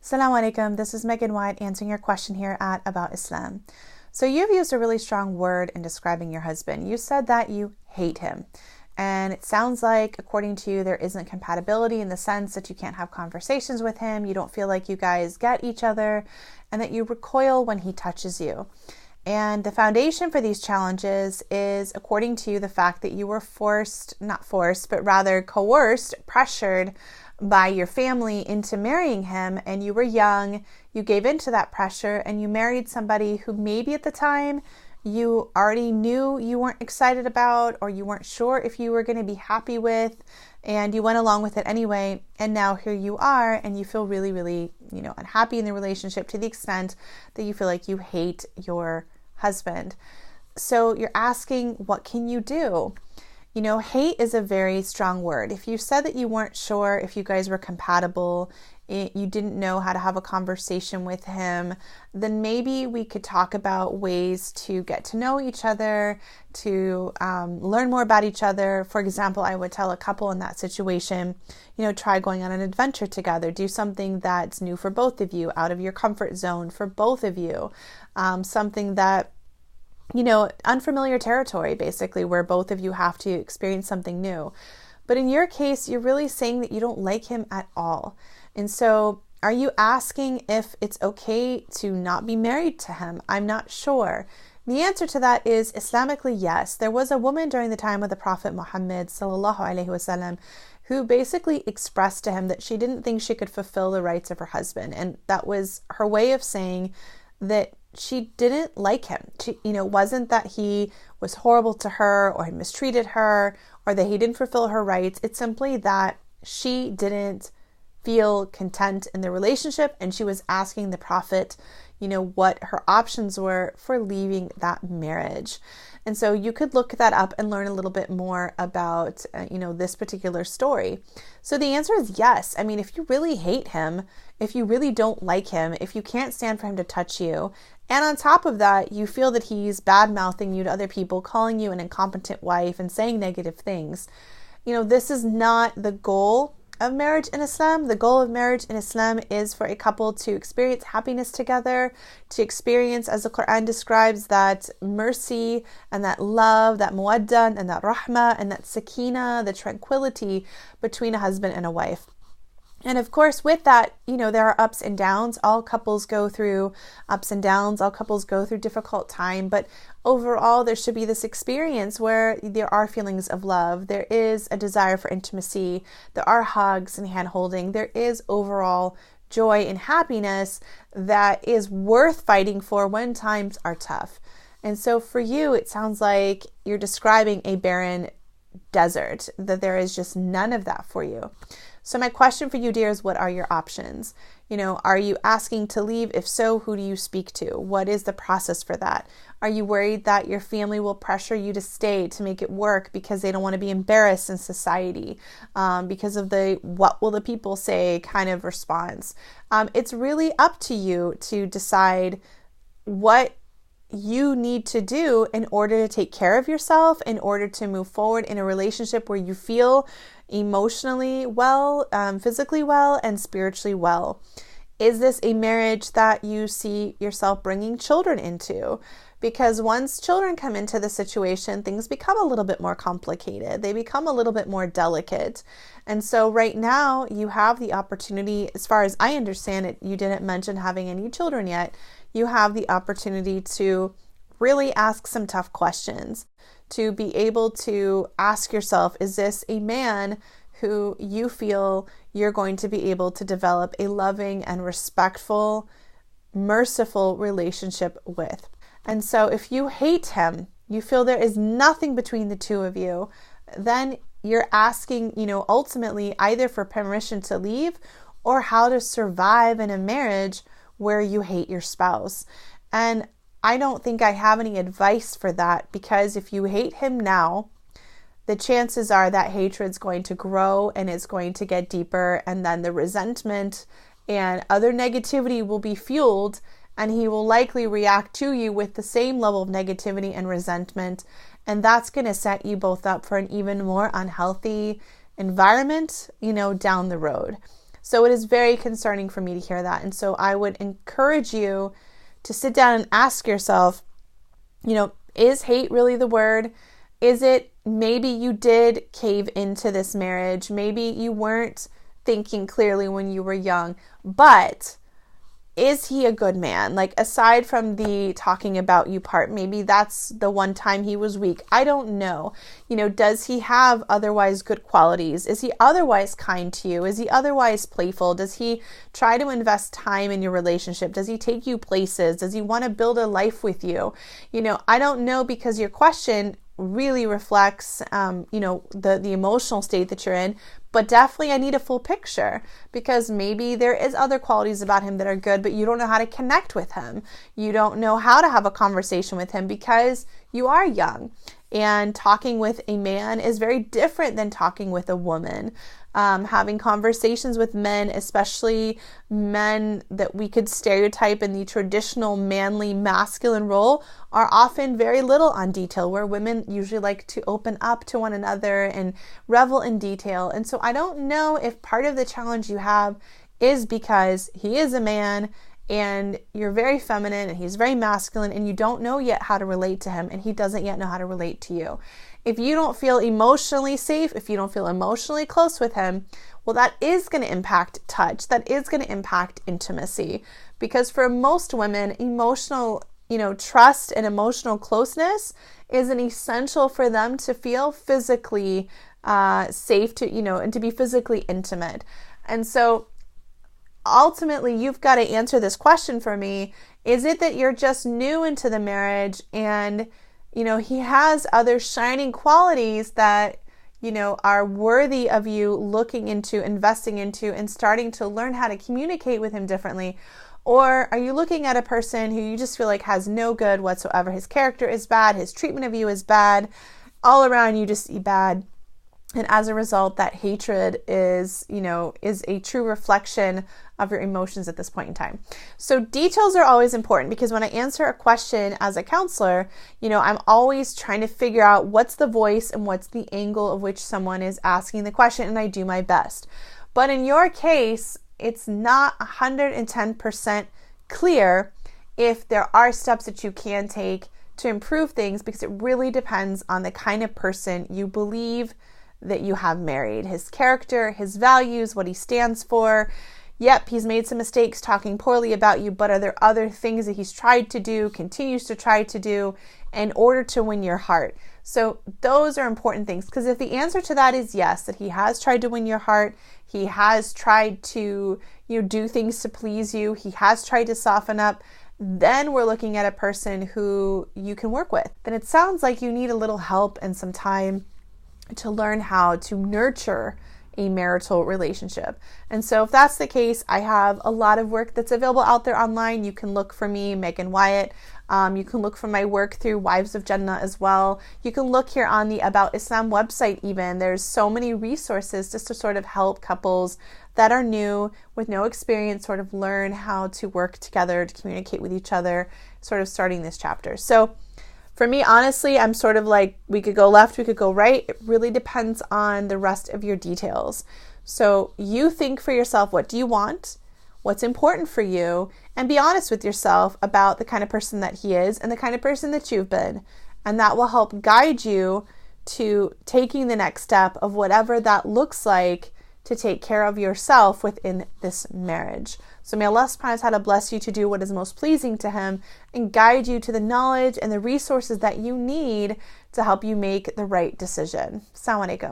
Assalamu alaikum, this is Megan Wyatt answering your question here at About Islam. So you've used a really strong word in describing your husband. You said that you hate him. And it sounds like, according to you, there isn't compatibility in the sense that you can't have conversations with him, you don't feel like you guys get each other, and that you recoil when he touches you. And the foundation for these challenges is, according to you, the fact that you were coerced, pressured by your family into marrying him, and you were young, you gave into that pressure, and you married somebody who maybe at the time you already knew you weren't excited about, or you weren't sure if you were going to be happy with, and you went along with it anyway, and now here you are, and you feel really, really, unhappy in the relationship to the extent that you feel like you hate your husband. So you're asking, what can you do? Hate is a very strong word. If you said that you weren't sure if you guys were compatible, you didn't know how to have a conversation with him, then maybe we could talk about ways to get to know each other, to learn more about each other. For example, I would tell a couple in that situation, try going on an adventure together, do something that's new for both of you, out of your comfort zone for both of you, something that unfamiliar territory, basically, where both of you have to experience something new. But in your case, you're really saying that you don't like him at all. And so are you asking if it's okay to not be married to him? I'm not sure. The answer to that is Islamically, yes. There was a woman during the time of the Prophet Muhammad sallallahu alaihi wasallam who basically expressed to him that she didn't think she could fulfill the rights of her husband. And that was her way of saying that she didn't like him. Wasn't that he was horrible to her or he mistreated her or that he didn't fulfill her rights. It's simply that she didn't feel content in the relationship, and she was asking the Prophet, what her options were for leaving that marriage. And so you could look that up and learn a little bit more about, this particular story. So the answer is yes. I mean, if you really hate him, if you really don't like him, if you can't stand for him to touch you, and on top of that, you feel that he's bad-mouthing you to other people, calling you an incompetent wife and saying negative things, this is not the goal of marriage in Islam. The goal of marriage in Islam is for a couple to experience happiness together, to experience, as the Quran describes, that mercy and that love, that muwaddah and that rahmah and that sakina, the tranquility between a husband and a wife. And of course, with that, there are ups and downs. All couples go through ups and downs. All couples go through difficult time. But overall, there should be this experience where there are feelings of love. There is a desire for intimacy. There are hugs and hand-holding. There is overall joy and happiness that is worth fighting for when times are tough. And so for you, it sounds like you're describing a barren desert, that there is just none of that for you. So my question for you, dear, is what are your options? Are you asking to leave? If so, who do you speak to? What is the process for that? Are you worried that your family will pressure you to stay, to make it work because they don't want to be embarrassed in society, because of the what will the people say kind of response? It's really up to you to decide what you need to do in order to take care of yourself, in order to move forward in a relationship where you feel emotionally well, physically well, and spiritually well. Is this a marriage that you see yourself bringing children into? Because once children come into the situation, things become a little bit more complicated. They become a little bit more delicate. And so right now you have the opportunity, as far as I understand it, you didn't mention having any children yet. You have the opportunity to really ask some tough questions, to be able to ask yourself, is this a man who you feel you're going to be able to develop a loving and respectful, merciful relationship with? And so if you hate him, you feel there is nothing between the two of you, then you're asking, ultimately either for permission to leave or how to survive in a marriage where you hate your spouse. And I don't think I have any advice for that, because if you hate him now, the chances are that hatred's going to grow and it's going to get deeper, and then the resentment and other negativity will be fueled, and he will likely react to you with the same level of negativity and resentment, and that's going to set you both up for an even more unhealthy environment, down the road. So it is very concerning for me to hear that. And so I would encourage you to sit down and ask yourself, is hate really the word? Is it maybe you did cave into this marriage? Maybe you weren't thinking clearly when you were young, but is he a good man? Like, aside from the talking about you part, maybe that's the one time he was weak. I don't know. Does he have otherwise good qualities? Is he otherwise kind to you? Is he otherwise playful? Does he try to invest time in your relationship? Does he take you places? Does he want to build a life with you? I don't know, because your question really reflects, the emotional state that you're in. But definitely I need a full picture, because maybe there is other qualities about him that are good, but you don't know how to connect with him. You don't know how to have a conversation with him because you are young. And talking with a man is very different than talking with a woman. Having conversations with men, especially men that we could stereotype in the traditional manly masculine role, are often very little on detail, where women usually like to open up to one another and revel in detail. And so I don't know if part of the challenge you have is because he is a man and you're very feminine and he's very masculine, and you don't know yet how to relate to him, and he doesn't yet know how to relate to you. If you don't feel emotionally safe, if you don't feel emotionally close with him, well, that is going to impact touch. That is going to impact intimacy, because for most women, emotional, trust and emotional closeness is an essential for them to feel physically safe to, and to be physically intimate. And so ultimately, you've got to answer this question for me. Is it that you're just new into the marriage and, he has other shining qualities that, are worthy of you looking into, investing into, and starting to learn how to communicate with him differently? Or are you looking at a person who you just feel like has no good whatsoever? His character is bad. His treatment of you is bad. All around you just see bad. And as a result, that hatred is a true reflection of your emotions at this point in time. So details are always important, because when I answer a question as a counselor, I'm always trying to figure out what's the voice and what's the angle of which someone is asking the question, and I do my best. But in your case, it's not 110% clear if there are steps that you can take to improve things, because it really depends on the kind of person you believe that you have married. His character, his values, what he stands for. Yep, he's made some mistakes talking poorly about you, but are there other things that he's tried to do, continues to try to do in order to win your heart? So those are important things, because if the answer to that is yes, that he has tried to win your heart, he has tried to do things to please you, he has tried to soften up, then we're looking at a person who you can work with. Then it sounds like you need a little help and some time to learn how to nurture a marital relationship. And so if that's the case, I have a lot of work that's available out there online. You can look for me, Megan Wyatt. You can look for my work through Wives of Jannah as well. You can look here on the About Islam website even. There's so many resources just to sort of help couples that are new with no experience sort of learn how to work together, to communicate with each other, sort of starting this chapter. So for me, honestly, I'm sort of like, we could go left, we could go right. It really depends on the rest of your details. So you think for yourself, what do you want? What's important for you? And be honest with yourself about the kind of person that he is and the kind of person that you've been. And that will help guide you to taking the next step of whatever that looks like to take care of yourself within this marriage. So may Allah subhanahu wa ta'ala bless you to do what is most pleasing to him and guide you to the knowledge and the resources that you need to help you make the right decision. Assalamu alaikum.